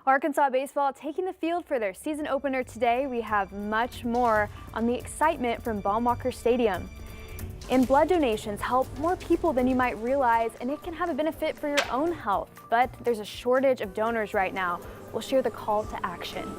Arkansas baseball taking the field for their season opener today. We have much more on the excitement from Baum-Walker Stadium. And blood donations help more people than you might realize, and it can have a benefit for your own health. But there's a shortage of donors right now. We'll share the call to action.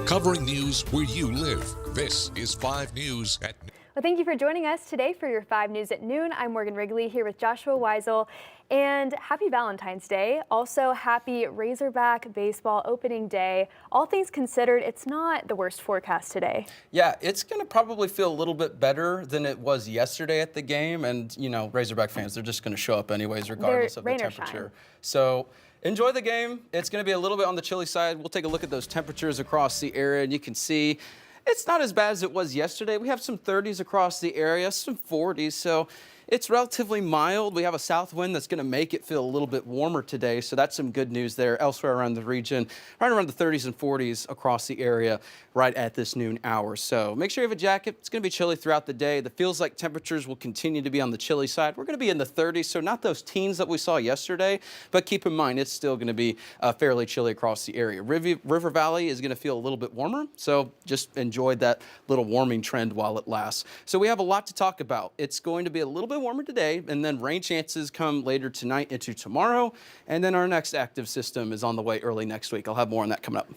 Covering news where you live. This is 5 News at Noon. Well, thank you for joining us today for your 5 News at Noon. I'm Morgan Wrigley here with Joshua Weisel. And happy Valentine's Day. Also, happy Razorback baseball opening day. All things considered, it's not the worst forecast today. Yeah, it's going to probably feel a little bit better than it was yesterday at the game. And, you know, Razorback fans, they're just going to show up anyways, regardless of the temperature. So enjoy the game. It's going to be a little bit on the chilly side. We'll take a look at those temperatures across the area, and you can see it's not as bad as it was yesterday. We have some 30s across the area, some 40s, so it's relatively mild. We have a south wind that's going to make it feel a little bit warmer today, so that's some good news there. Elsewhere around the region, right around the 30s and 40s across the area right at this noon hour. So make sure you have a jacket. It's going to be chilly throughout the day. The feels like temperatures will continue to be on the chilly side. We're going to be in the 30s, so not those teens that we saw yesterday, but keep in mind it's still going to be fairly chilly across the area. River Valley is going to feel a little bit warmer, so just enjoy that little warming trend while it lasts. So we have a lot to talk about. It's going to be a little bit warmer today, and then rain chances come later tonight into tomorrow, and then our next active system is on the way early next week. I'll have more on that coming up.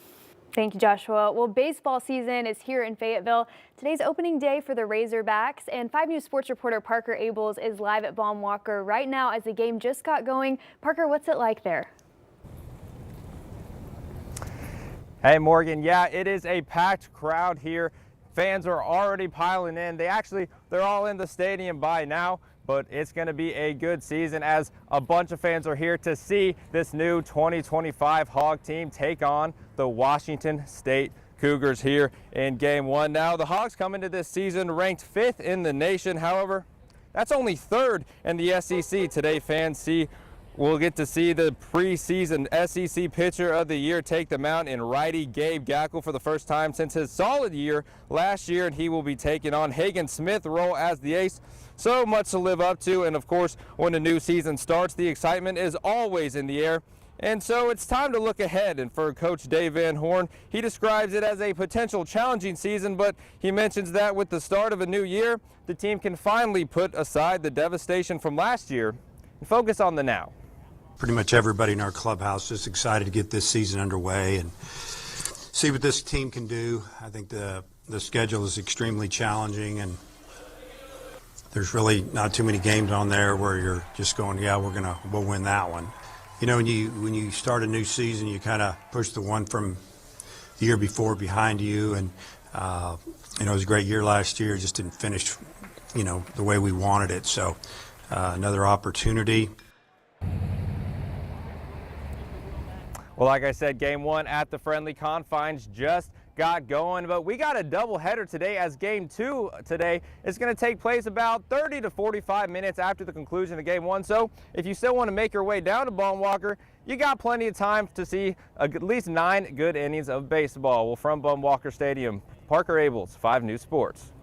Thank you, Joshua. Well, baseball season is here in Fayetteville. Today's opening day for the Razorbacks, and 5 News sports reporter Parker Abels is live at Baum-Walker right now as the game just got going. Parker, what's it like there? Hey, Morgan. Yeah, it is a packed crowd here. Fans are already piling in. They're all in the stadium by now, but it's going to be a good season as a bunch of fans are here to see this new 2025 Hog team take on the Washington State Cougars here in Game 1. Now, the Hogs come into this season ranked 5th in the nation. However, that's only 3rd in the SEC. Today, fans we'll get to see the preseason SEC Pitcher of the Year take the mound in righty Gabe Gackle for the first time since his solid year last year, and he will be taking on Hagen Smith role as the ace. So much to live up to, and of course, when the new season starts, the excitement is always in the air. And so it's time to look ahead, and for Coach Dave Van Horn, he describes it as a potential challenging season, but he mentions that with the start of a new year, the team can finally put aside the devastation from last year and focus on the now. Pretty much everybody in our clubhouse is excited to get this season underway and see what this team can do. I think the schedule is extremely challenging, and there's really not too many games on there where you're just going, yeah, we'll win that one. You know, when you start a new season, you kind of push the one from the year before behind you, and it was a great year last year. Just didn't finish, the way we wanted it. So another opportunity. Well, like I said, Game 1 at the friendly confines just got going, but we got a doubleheader today as Game 2 today is going to take place about 30 to 45 minutes after the conclusion of Game 1. So if you still want to make your way down to Baum-Walker, you got plenty of time to see at least 9 good innings of baseball. Well, from Baum-Walker Stadium, Parker Abels, 5 News Sports.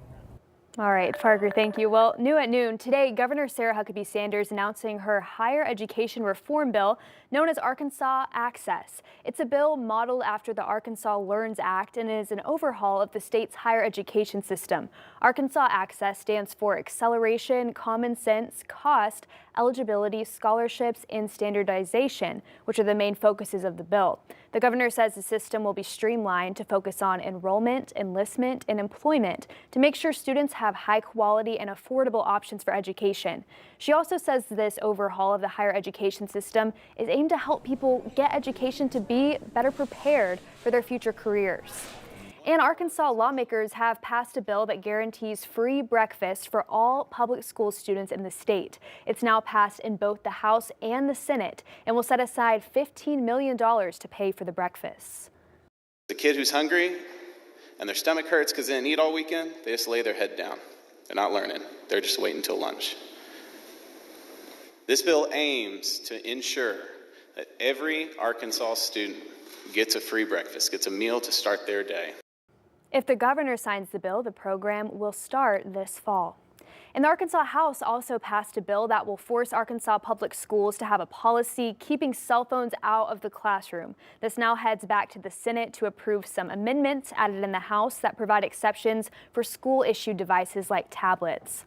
All right, Parker, thank you. Well, new at noon, today, Governor Sarah Huckabee Sanders announcing her higher education reform bill known as Arkansas Access. It's a bill modeled after the Arkansas Learns Act and is an overhaul of the state's higher education system. Arkansas Access stands for acceleration, common sense, cost, eligibility, scholarships, and standardization, which are the main focuses of the bill. The governor says the system will be streamlined to focus on enrollment, enlistment, and employment to make sure students have high quality and affordable options for education. She also says this overhaul of the higher education system is aimed to help people get education to be better prepared for their future careers. And Arkansas lawmakers have passed a bill that guarantees free breakfast for all public school students in the state. It's now passed in both the House and the Senate and will set aside $15 million to pay for the breakfast. The kid who's hungry and their stomach hurts because they didn't eat all weekend, they just lay their head down. They're not learning. They're just waiting until lunch. This bill aims to ensure that every Arkansas student gets a free breakfast, gets a meal to start their day. If the governor signs the bill, the program will start this fall. And the Arkansas House also passed a bill that will force Arkansas public schools to have a policy keeping cell phones out of the classroom. This now heads back to the Senate to approve some amendments added in the House that provide exceptions for school-issued devices like tablets.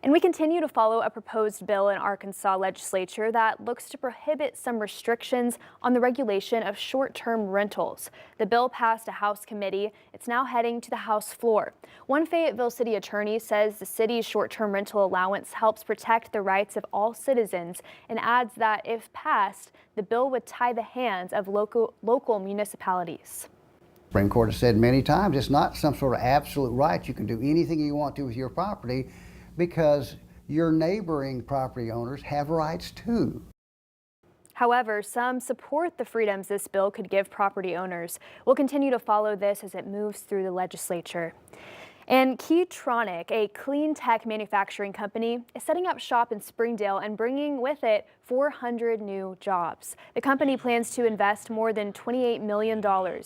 And we continue to follow a proposed bill in Arkansas legislature that looks to prohibit some restrictions on the regulation of short-term rentals. The bill passed a House committee. It's now heading to the House floor. One Fayetteville city attorney says the city's short-term rental allowance helps protect the rights of all citizens and adds that if passed, the bill would tie the hands of local municipalities. Supreme Court has said many times it's not some sort of absolute right. You can do anything you want to with your property, because your neighboring property owners have rights too. However, some support the freedoms this bill could give property owners. We'll continue to follow this as it moves through the legislature. And Keytronic, a clean tech manufacturing company, is setting up shop in Springdale and bringing with it 400 new jobs. The company plans to invest more than $28 million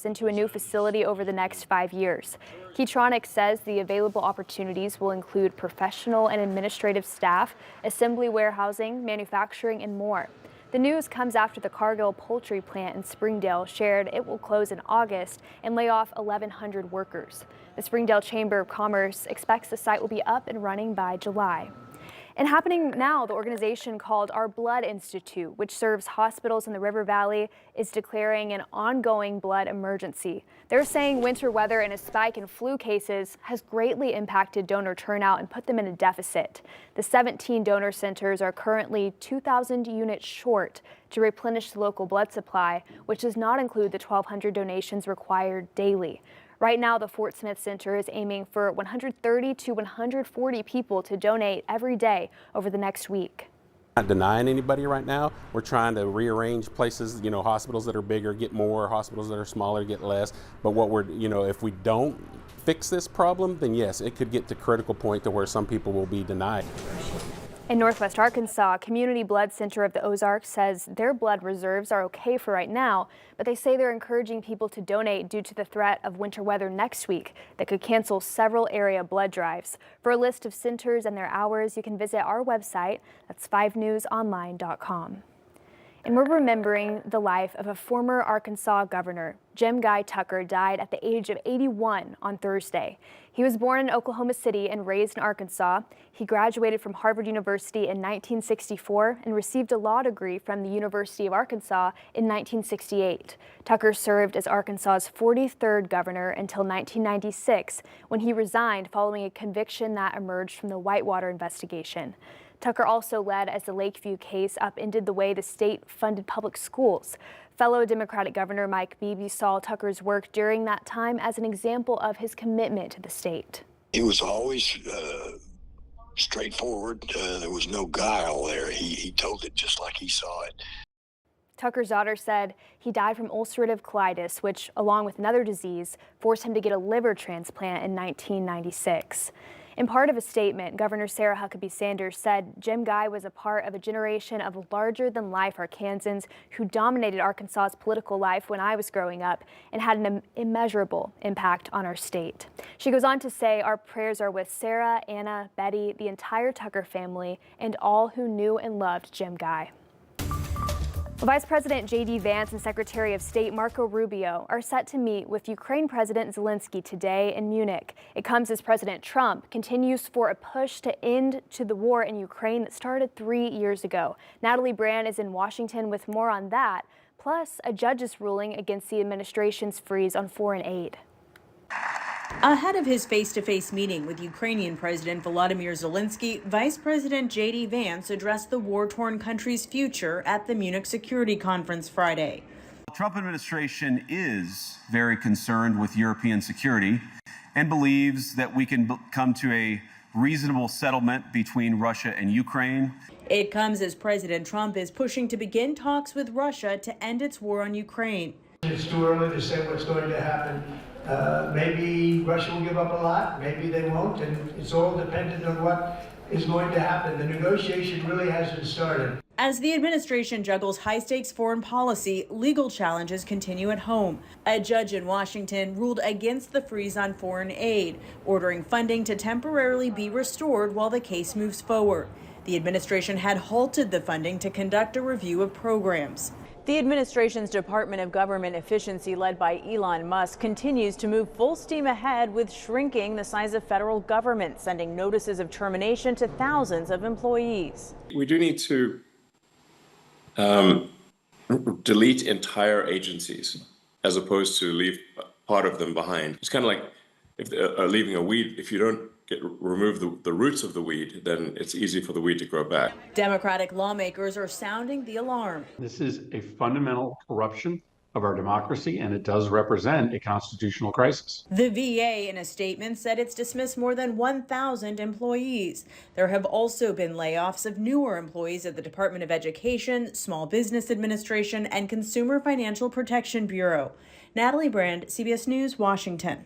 into a new facility over the next 5 years. Keytronic says the available opportunities will include professional and administrative staff, assembly warehousing, manufacturing, and more. The news comes after the Cargill poultry plant in Springdale shared it will close in August and lay off 1,100 workers. The Springdale Chamber of Commerce expects the site will be up and running by July. And happening now, the organization called Our Blood Institute, which serves hospitals in the River Valley, is declaring an ongoing blood emergency. They're saying winter weather and a spike in flu cases has greatly impacted donor turnout and put them in a deficit. The 17 donor centers are currently 2,000 units short to replenish the local blood supply, which does not include the 1,200 donations required daily. Right now, the Fort Smith Center is aiming for 130 to 140 people to donate every day over the next week. Not denying anybody right now. We're trying to rearrange places, hospitals that are bigger get more, hospitals that are smaller get less. But what if we don't fix this problem, then yes, it could get to critical point to where some people will be denied. In Northwest Arkansas, Community Blood Center of the Ozarks says their blood reserves are okay for right now, but they say they're encouraging people to donate due to the threat of winter weather next week that could cancel several area blood drives. For a list of centers and their hours, you can visit our website. That's 5newsonline.com. And we're remembering the life of a former Arkansas governor. Jim Guy Tucker died at the age of 81 on Thursday. He was born in Oklahoma City and raised in Arkansas. He graduated from Harvard University in 1964 and received a law degree from the University of Arkansas in 1968. Tucker served as Arkansas's 43rd governor until 1996, when he resigned following a conviction that emerged from the Whitewater investigation. Tucker also led as the Lakeview case upended the way the state funded public schools. Fellow Democratic Governor Mike Beebe saw Tucker's work during that time as an example of his commitment to the state. He was always straightforward. There was no guile there. He told it just like he saw it. Tucker's daughter said he died from ulcerative colitis, which, along with another disease, forced him to get a liver transplant in 1996. In part of a statement, Governor Sarah Huckabee Sanders said Jim Guy was a part of a generation of larger-than-life Arkansans who dominated Arkansas's political life when I was growing up and had an immeasurable impact on our state. She goes on to say our prayers are with Sarah, Anna, Betty, the entire Tucker family, and all who knew and loved Jim Guy. Vice President J.D. Vance and Secretary of State Marco Rubio are set to meet with Ukraine President Zelensky today in Munich. It comes as President Trump continues for a push to end to the war in Ukraine that started 3 years ago. Natalie Brand is in Washington with more on that, plus a judge's ruling against the administration's freeze on foreign aid. Ahead of his face-to-face meeting with Ukrainian President Volodymyr Zelensky, Vice President J.D. Vance addressed the war-torn country's future at the Munich Security Conference Friday. The Trump administration is very concerned with European security and believes that we can come to a reasonable settlement between Russia and Ukraine. It comes as President Trump is pushing to begin talks with Russia to end its war on Ukraine. It's too early to say what's going to happen. Maybe Russia will give up a lot, maybe they won't, and it's all dependent on what is going to happen. The negotiation really hasn't started. As the administration juggles high-stakes foreign policy, legal challenges continue at home. A judge in Washington ruled against the freeze on foreign aid, ordering funding to temporarily be restored while the case moves forward. The administration had halted the funding to conduct a review of programs. The administration's Department of Government Efficiency, led by Elon Musk, continues to move full steam ahead with shrinking the size of federal government, sending notices of termination to thousands of employees. We do need to delete entire agencies as opposed to leave part of them behind. It's kind of like if leaving a weed. If you don't remove the roots of the weed, then it's easy for the weed to grow back. Democratic lawmakers are sounding the alarm. This is a fundamental corruption of our democracy, and it does represent a constitutional crisis. The VA, in a statement, said it's dismissed more than 1,000 employees. There have also been layoffs of newer employees at the Department of Education, Small Business Administration, and Consumer Financial Protection Bureau. Natalie Brand, CBS News, Washington.